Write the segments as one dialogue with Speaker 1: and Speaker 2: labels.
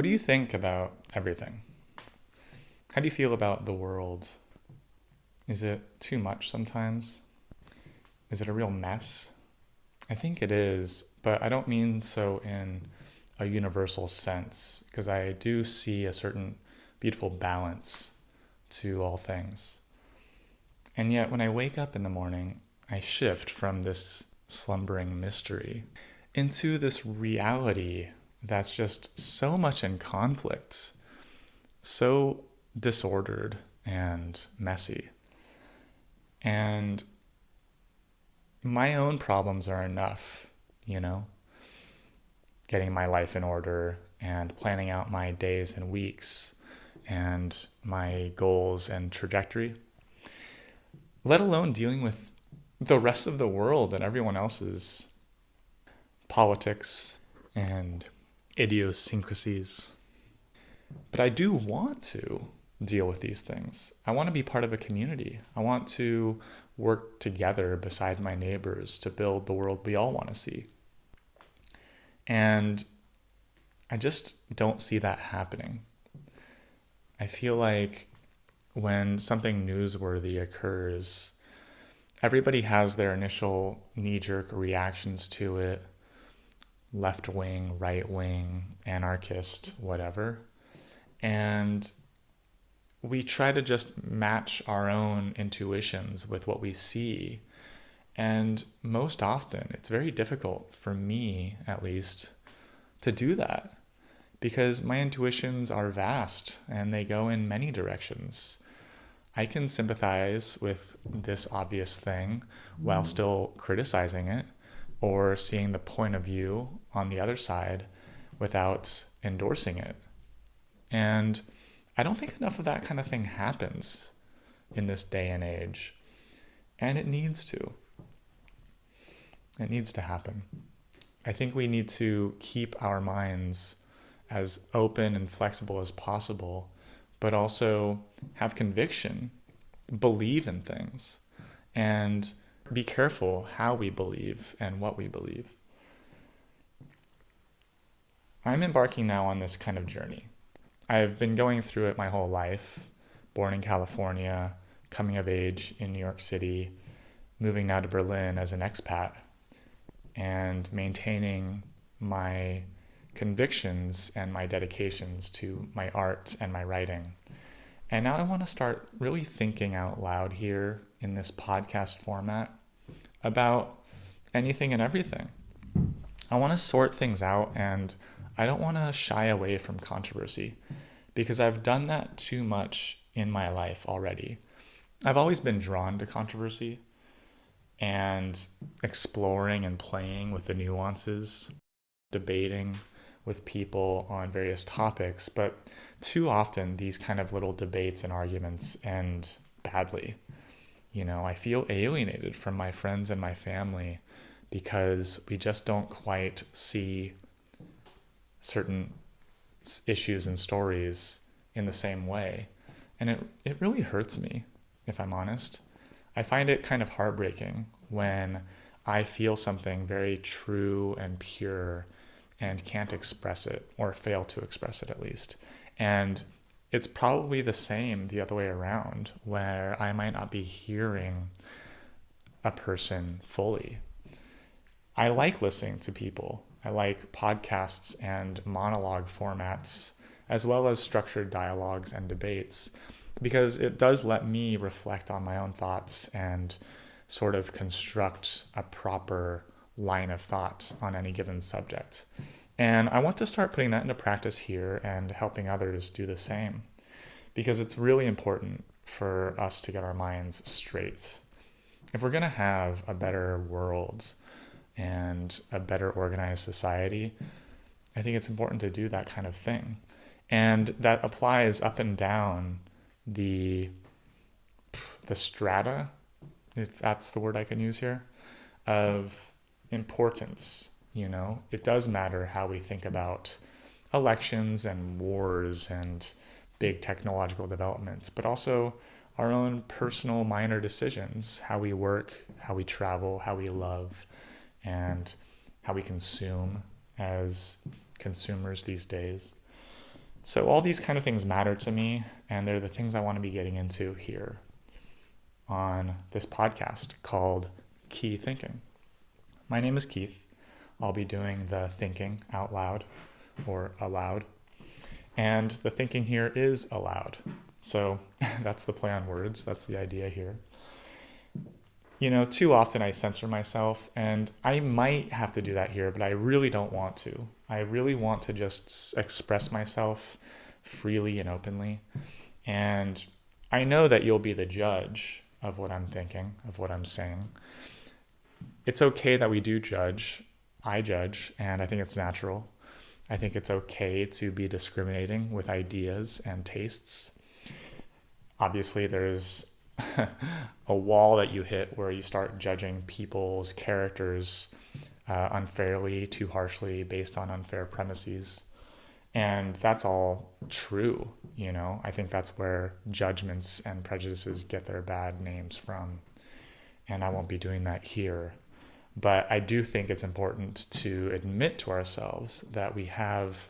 Speaker 1: What do you think about everything? How do you feel about the world? Is it too much sometimes? Is it a real mess? I think it is, but I don't mean so in a universal sense, because I do see a certain beautiful balance to all things. And yet, when I wake up in the morning, I shift from this slumbering mystery into this reality that's just so much in conflict, so disordered and messy. And my own problems are enough, you know, getting my life in order and planning out my days and weeks and my goals and trajectory, let alone dealing with the rest of the world and everyone else's politics and idiosyncrasies. But I do want to deal with these things. I want to be part of a community. I want to work together beside my neighbors to build the world we all want to see. And I just don't see that happening. I feel like when something newsworthy occurs, everybody has their initial knee-jerk reactions to it, left wing, right wing, anarchist, whatever. And we try to just match our own intuitions with what we see. And most often, it's very difficult for me, at least, to do that because my intuitions are vast and they go in many directions. I can sympathize with this obvious thing while still criticizing it or seeing the point of view on the other side without endorsing it. And I don't think enough of that kind of thing happens in this day and age. And it needs to. It needs to happen. I think we need to keep our minds as open and flexible as possible, but also have conviction, believe in things, and be careful how we believe and what we believe. I'm embarking now on this kind of journey. I've been going through it my whole life, born in California, coming of age in New York City, moving now to Berlin as an expat, and maintaining my convictions and my dedications to my art and my writing. And now I want to start really thinking out loud here in this podcast format about anything and everything. I want to sort things out, and I don't want to shy away from controversy because I've done that too much in my life already. I've always been drawn to controversy and exploring and playing with the nuances, debating with people on various topics, but too often these kind of little debates and arguments end badly. You know, I feel alienated from my friends and my family because we just don't quite see certain issues and stories in the same way. And it really hurts me, if I'm honest. I find it kind of heartbreaking when I feel something very true and pure and can't express it, or fail to express it at least. And it's probably the same the other way around, where I might not be hearing a person fully. I like listening to people. I like podcasts and monologue formats, as well as structured dialogues and debates, because it does let me reflect on my own thoughts and sort of construct a proper line of thought on any given subject. And I want to start putting that into practice here and helping others do the same, because it's really important for us to get our minds straight. If we're going to have a better world and a better organized society, I think it's important to do that kind of thing. And that applies up and down the strata, if that's the word I can use here, of importance. You know, it does matter how we think about elections and wars and big technological developments, but also our own personal minor decisions, how we work, how we travel, how we love, and how we consume as consumers these days. So all these kind of things matter to me, and they're the things I want to be getting into here on this podcast called Key Thinking. My name is Keith. I'll be doing the thinking out loud or aloud. And the thinking here is aloud. So that's the play on words. That's the idea here. Too often I censor myself, and I might have to do that here, but I really don't want to. I really want to just express myself freely and openly. And I know that you'll be the judge of what I'm thinking, of what I'm saying. It's okay that we do judge. I judge, and I think it's natural. I think it's okay to be discriminating with ideas and tastes. Obviously, there's a wall that you hit where you start judging people's characters unfairly, too harshly, based on unfair premises. And that's all true, I think that's where judgments and prejudices get their bad names from. And I won't be doing that here. But I do think it's important to admit to ourselves that we have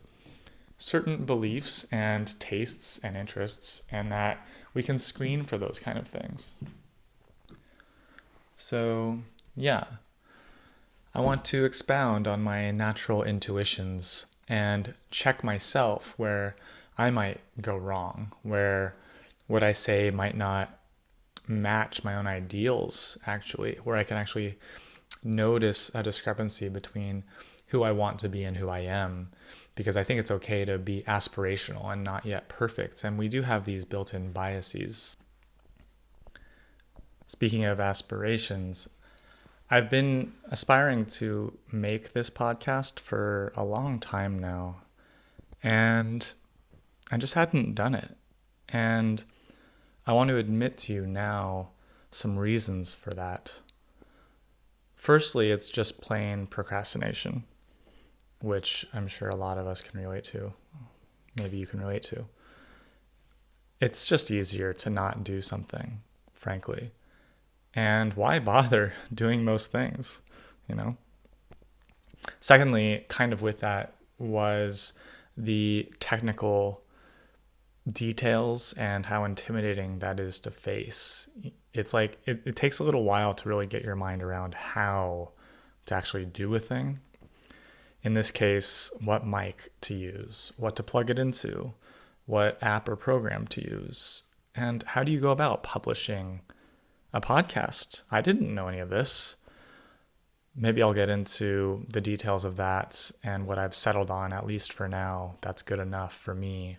Speaker 1: certain beliefs and tastes and interests, and that we can screen for those kind of things. So, yeah, I want to expound on my natural intuitions and check myself where I might go wrong, where what I say might not match my own ideals, actually, where I can actually notice a discrepancy between who I want to be and who I am, because I think it's okay to be aspirational and not yet perfect, and we do have these built-in biases. Speaking of aspirations, I've been aspiring to make this podcast for a long time now, and I just hadn't done it. And I want to admit to you now some reasons for that. Firstly, it's just plain procrastination, which I'm sure a lot of us can relate to. Maybe you can relate to. It's just easier to not do something, frankly. And why bother doing most things, Secondly, kind of with that was the technical details and how intimidating that is to face. It's like it takes a little while to really get your mind around how to actually do a thing. In this case, what mic to use, what to plug it into, what app or program to use, and how do you go about publishing a podcast? I didn't know any of this. Maybe I'll get into the details of that and what I've settled on, at least for now. That's good enough for me.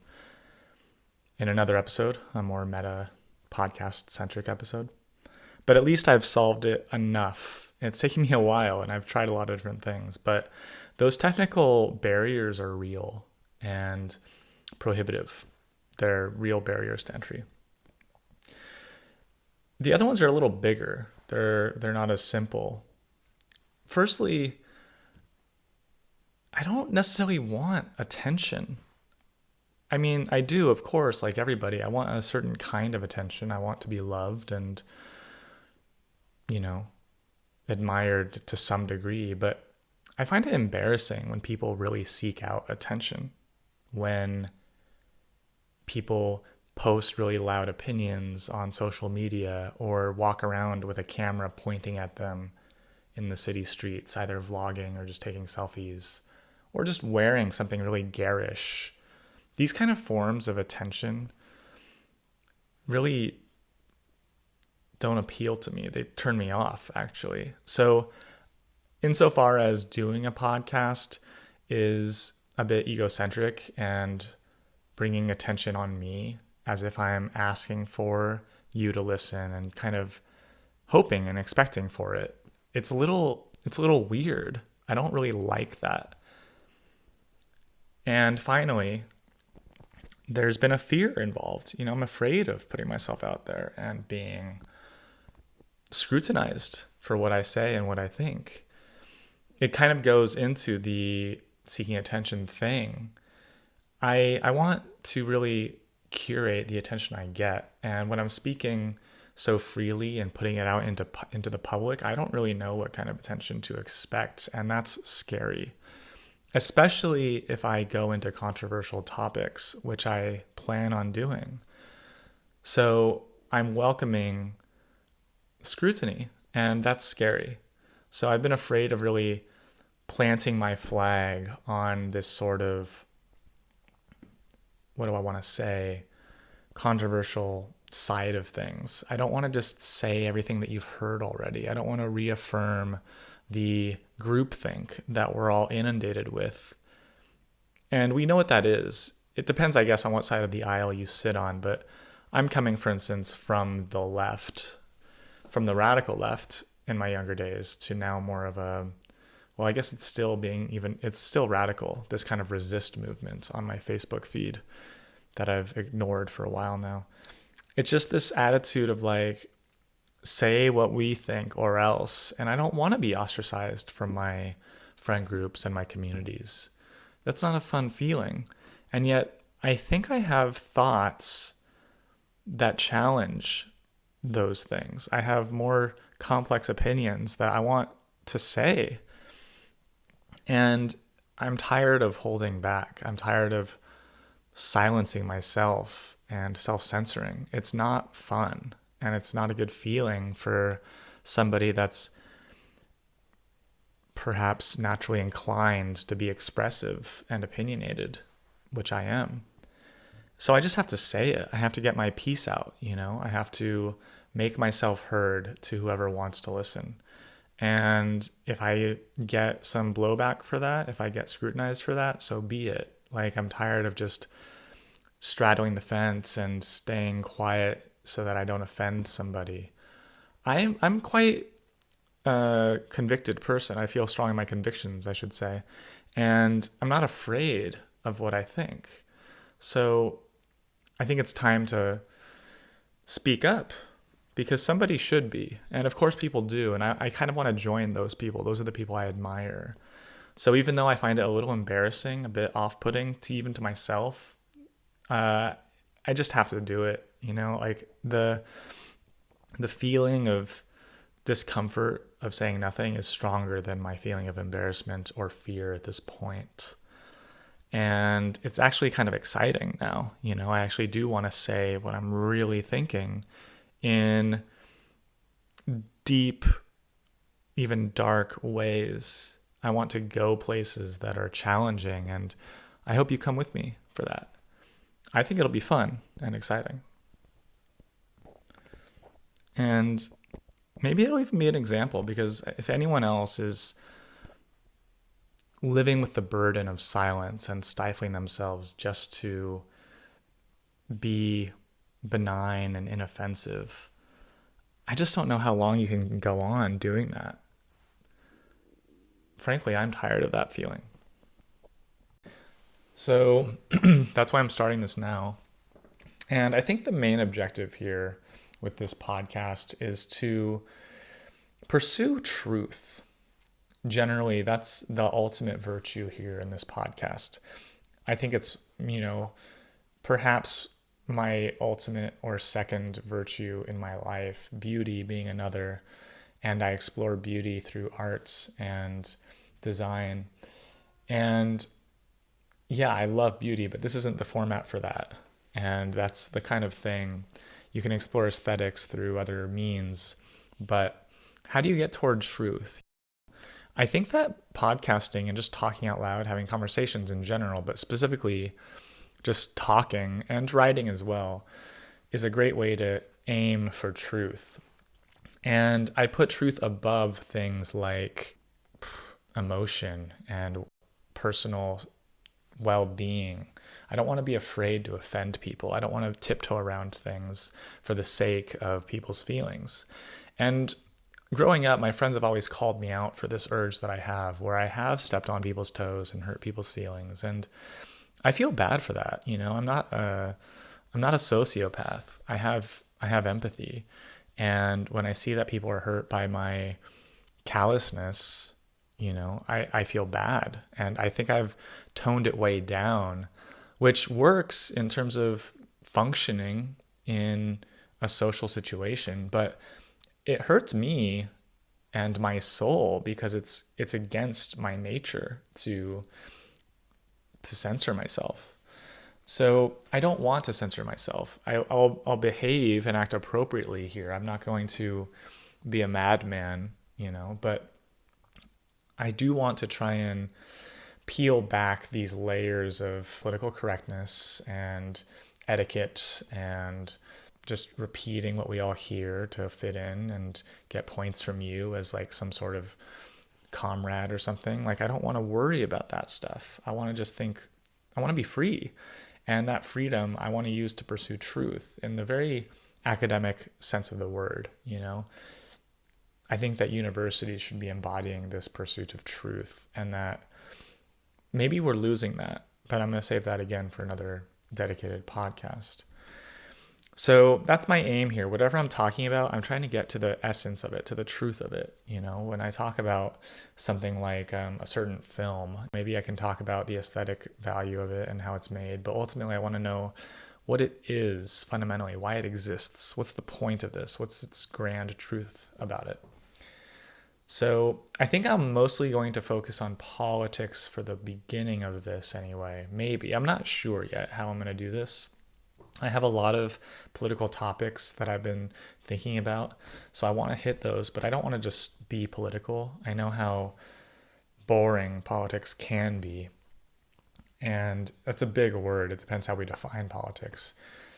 Speaker 1: In another episode, a more meta podcast-centric episode. But at least I've solved it enough. It's taken me a while, and I've tried a lot of different things. But those technical barriers are real and prohibitive. They're real barriers to entry. The other ones are a little bigger. They're not as simple. Firstly, I don't necessarily want attention. I mean, I do, of course, like everybody. I want a certain kind of attention. I want to be loved and, admired to some degree. But I find it embarrassing when people really seek out attention, when people post really loud opinions on social media or walk around with a camera pointing at them in the city streets, either vlogging or just taking selfies, or just wearing something really garish. These kind of forms of attention really don't appeal to me. They turn me off, actually. So insofar as doing a podcast is a bit egocentric and bringing attention on me, as if I'm asking for you to listen and kind of hoping and expecting for it, it's a little weird. I don't really like that. And finally, there's been a fear involved. I'm afraid of putting myself out there and being scrutinized for what I say and what I think. It kind of goes into the seeking attention thing. I want to really curate the attention I get. And when I'm speaking so freely and putting it out into the public, I don't really know what kind of attention to expect. And that's scary. especially if I go into controversial topics, which I plan on doing. So I'm welcoming scrutiny, and that's scary. So I've been afraid of really planting my flag on this sort of, what do I want to say, controversial side of things. I don't want to just say everything that you've heard already. I don't want to reaffirm the groupthink that we're all inundated with. And we know what that is. It depends, I guess, on what side of the aisle you sit on, but I'm coming, for instance, from the left, from the radical left in my younger days to now more of a, well, I guess it's still radical, this kind of resist movement on my Facebook feed that I've ignored for a while now. It's just this attitude of like, say what we think or else. And I don't want to be ostracized from my friend groups and my communities. That's not a fun feeling. And yet I think I have thoughts that challenge those things. I have more complex opinions that I want to say. And I'm tired of holding back. I'm tired of silencing myself and self-censoring. It's not fun, and it's not a good feeling for somebody that's perhaps naturally inclined to be expressive and opinionated, which I am. So I just have to say it. I have to get my piece out, I have to make myself heard to whoever wants to listen. And if I get some blowback for that, if I get scrutinized for that, so be it. Like, I'm tired of just straddling the fence and staying quiet so that I don't offend somebody. I'm quite a convicted person. I feel strong in my convictions, I should say. And I'm not afraid of what I think. So I think it's time to speak up, because somebody should be. And of course people do. And I kind of want to join those people. Those are the people I admire. So even though I find it a little embarrassing, a bit off-putting even to myself, I just have to do it. Like the feeling of discomfort of saying nothing is stronger than my feeling of embarrassment or fear at this point. And it's actually kind of exciting now. I actually do want to say what I'm really thinking in deep, even dark ways. I want to go places that are challenging, and I hope you come with me for that. I think it'll be fun and exciting. And maybe it'll even be an example, because if anyone else is living with the burden of silence and stifling themselves just to be benign and inoffensive, I just don't know how long you can go on doing that. Frankly, I'm tired of that feeling. So that's why I'm starting this now. And I think the main objective here with this podcast is to pursue truth. Generally, that's the ultimate virtue here in this podcast. I think it's, perhaps my ultimate or second virtue in my life, beauty being another. And I explore beauty through arts and design. And yeah, I love beauty, but this isn't the format for that. And that's the kind of thing, you can explore aesthetics through other means, but how do you get toward truth? I think that podcasting and just talking out loud, having conversations in general, but specifically just talking and writing as well, is a great way to aim for truth. And I put truth above things like emotion and personal well-being. I don't want to be afraid to offend people. I don't want to tiptoe around things for the sake of people's feelings. And growing up, my friends have always called me out for this urge that I have, where I have stepped on people's toes and hurt people's feelings. And I feel bad for that. I'm not a sociopath. I have empathy. And when I see that people are hurt by my callousness, I feel bad. And I think I've toned it way down, which works in terms of functioning in a social situation, but it hurts me and my soul because it's against my nature to to censor myself. So I don't want to censor myself. I'll behave and act appropriately here. I'm not going to be a madman, but I do want to try and peel back these layers of political correctness and etiquette and just repeating what we all hear to fit in and get points from you as like some sort of comrade or something. Like, I don't want to worry about that stuff. I want to just think, I want to be free. And that freedom I want to use to pursue truth in the very academic sense of the word, I think that universities should be embodying this pursuit of truth, and that maybe we're losing that, but I'm going to save that again for another dedicated podcast. So that's my aim here. Whatever I'm talking about, I'm trying to get to the essence of it, to the truth of it. When I talk about something like a certain film, maybe I can talk about the aesthetic value of it and how it's made, but ultimately I want to know what it is fundamentally, why it exists, what's the point of this, what's its grand truth about it. So I think I'm mostly going to focus on politics for the beginning of this anyway. Maybe. I'm not sure yet how I'm going to do this. I have a lot of political topics that I've been thinking about, so I want to hit those, but I don't want to just be political. I know how boring politics can be, and that's a big word. It depends how we define politics.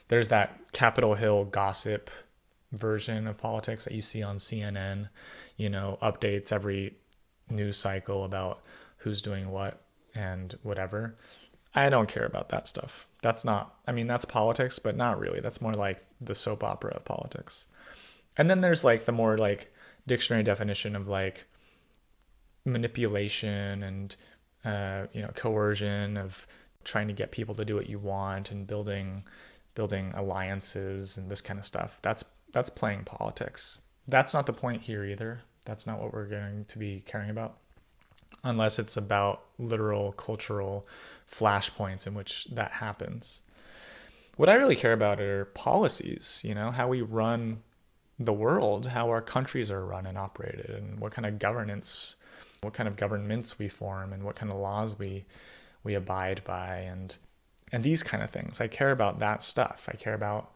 Speaker 1: There's that Capitol Hill gossip version of politics that you see on CNN, updates every news cycle about who's doing what and whatever. I don't care about that stuff. That's politics, but not really. That's more like the soap opera of politics. And then there's like the more like dictionary definition of like manipulation and, coercion, of trying to get people to do what you want and building alliances and this kind of stuff. That's playing politics. That's not the point here either. That's not what we're going to be caring about, unless it's about literal cultural flashpoints in which that happens. What I really care about are policies, how we run the world, how our countries are run and operated, and what kind of governments we form, and what kind of laws we abide by, and these kind of things. I care about that stuff. I care about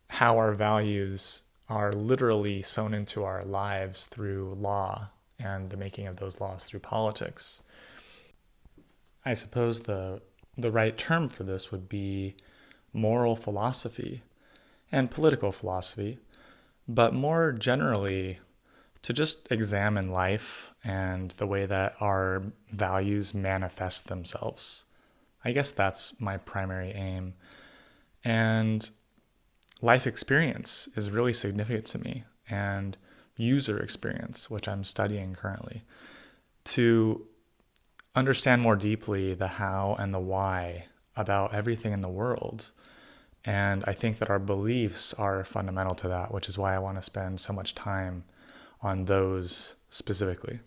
Speaker 1: how our values are literally sewn into our lives through law and the making of those laws through politics. I suppose the right term for this would be moral philosophy and political philosophy, but more generally to just examine life and the way that our values manifest themselves. I guess that's my primary aim. And life experience is really significant to me, and user experience, which I'm studying currently, to understand more deeply the how and the why about everything in the world. And I think that our beliefs are fundamental to that, which is why I want to spend so much time on those specifically.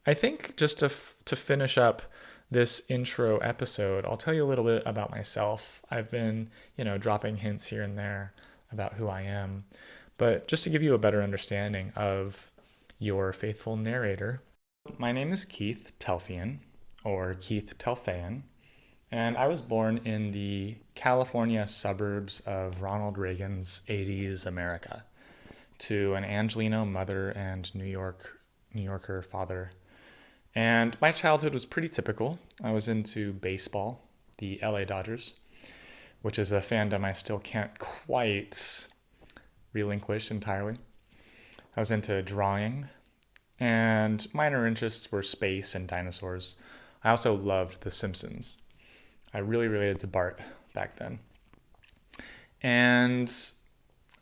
Speaker 1: I think just to finish up this intro episode, I'll tell you a little bit about myself. I've been, dropping hints here and there about who I am, but just to give you a better understanding of your faithful narrator. My name is Keith Telfeyan, or Keith Telfeyan, and I was born in the California suburbs of Ronald Reagan's 80s America, to an Angelino mother and New Yorker father. And my childhood was pretty typical. I was into baseball, the LA Dodgers, which is a fandom I still can't quite relinquish entirely. I was into drawing, and minor interests were space and dinosaurs. I also loved The Simpsons. I really related to Bart back then. And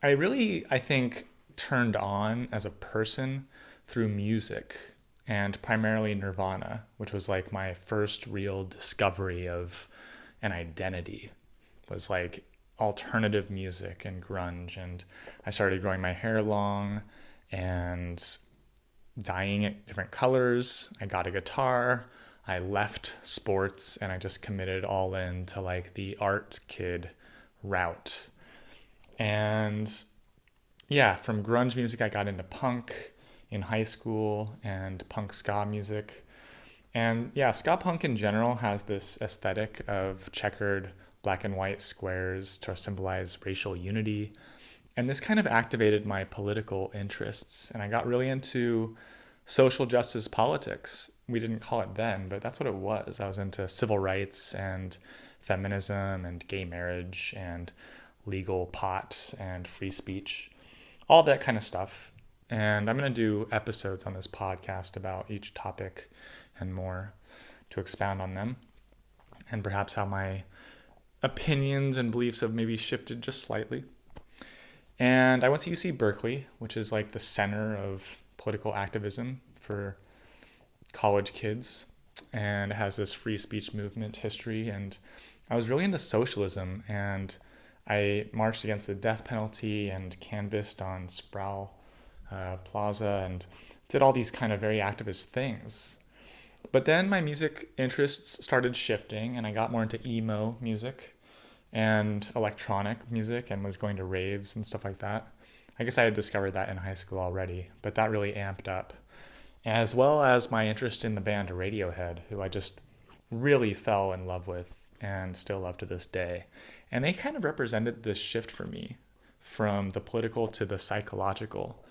Speaker 1: I think, turned on as a person through music, and primarily Nirvana, which was like my first real discovery of an identity, was like alternative music and grunge. And I started growing my hair long and dyeing it different colors. I got a guitar. I left sports and I just committed all in to like the art kid route. And yeah, from grunge music, I got into punk in high school and punk ska music. And yeah, ska punk in general has this aesthetic of checkered black and white squares to symbolize racial unity. And this kind of activated my political interests. And I got really into social justice politics. We didn't call it then, but that's what it was. I was into civil rights and feminism and gay marriage and legal pot and free speech, all that kind of stuff. And I'm going to do episodes on this podcast about each topic and more to expound on them, and perhaps how my opinions and beliefs have maybe shifted just slightly. And I went to UC Berkeley, which is like the center of political activism for college kids, and it has this free speech movement history. And I was really into socialism, and I marched against the death penalty and canvassed on Sproul Plaza and did all these kind of very activist things. But then my music interests started shifting, and I got more into emo music and electronic music and was going to raves and stuff like that. I guess I had discovered that in high school already, but that really amped up. As well as my interest in the band Radiohead, who I just really fell in love with and still love to this day. And they kind of represented this shift for me from the political to the psychological.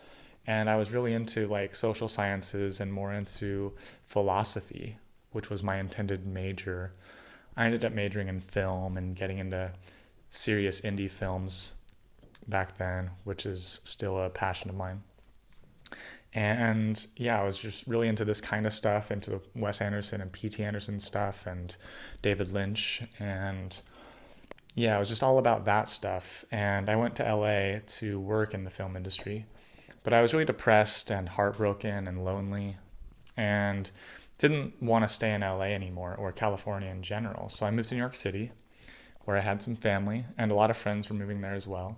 Speaker 1: And I was really into like social sciences and more into philosophy, which was my intended major. I ended up majoring in film and getting into serious indie films back then, which is still a passion of mine. And yeah, I was just really into this kind of stuff, into the Wes Anderson and P.T. Anderson stuff and David Lynch. And yeah, it was just all about that stuff. And I went to LA to work in the film industry, but I was really depressed and heartbroken and lonely and didn't want to stay in LA anymore, or California in general. So I moved to New York City, where I had some family and a lot of friends were moving there as well.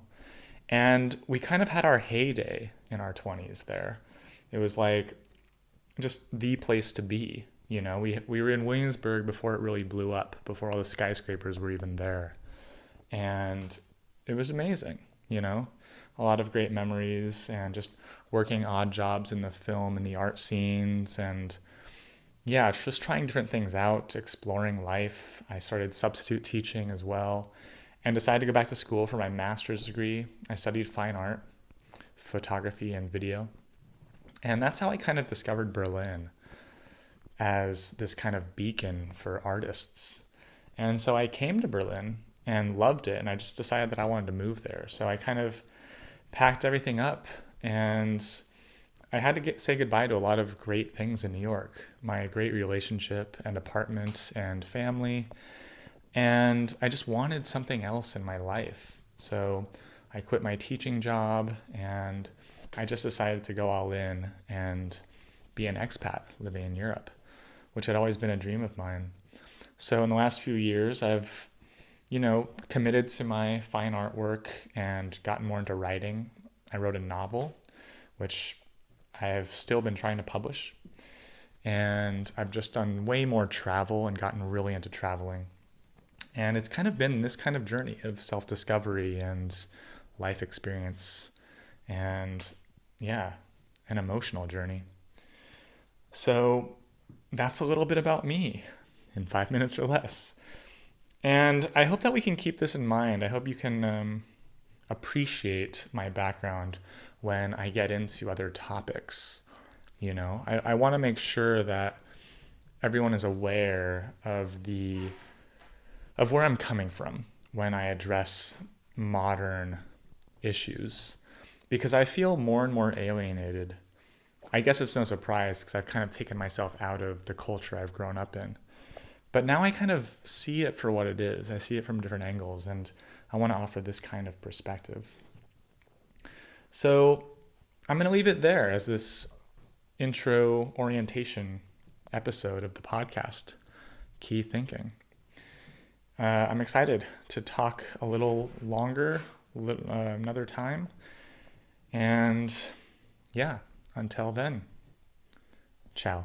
Speaker 1: And we kind of had our heyday in our 20s there. It was like just the place to be. You know, we were in Williamsburg before it really blew up, before all the skyscrapers were even there. And it was amazing, you know, a lot of great memories and just working odd jobs in the film and the art scenes. And yeah, it's just trying different things out, exploring life. I started substitute teaching as well and decided to go back to school for my master's degree. I studied fine art, photography, and video. And that's how I kind of discovered Berlin as this kind of beacon for artists. And so I came to Berlin and loved it, and I just decided that I wanted to move there. So I kind of packed everything up, and I had to say goodbye to a lot of great things in New York. My great relationship and apartment and family. And I just wanted something else in my life. So I quit my teaching job, and I just decided to go all in and be an expat living in Europe, which had always been a dream of mine. So in the last few years, I've, committed to my fine art work and gotten more into writing. I wrote a novel, which I have still been trying to publish. And I've just done way more travel and gotten really into traveling. And it's kind of been this kind of journey of self-discovery and life experience and, yeah, an emotional journey. So that's a little bit about me in 5 minutes or less. And I hope that we can keep this in mind. I hope you can appreciate my background when I get into other topics. I want to make sure that everyone is aware of where I'm coming from when I address modern issues, because I feel more and more alienated. I guess it's no surprise because I've kind of taken myself out of the culture I've grown up in. But now I kind of see it for what it is. I see it from different angles, and I want to offer this kind of perspective. So I'm going to leave it there as this intro orientation episode of the podcast, Key Thinking. I'm excited to talk a little longer another time. And yeah, until then, ciao.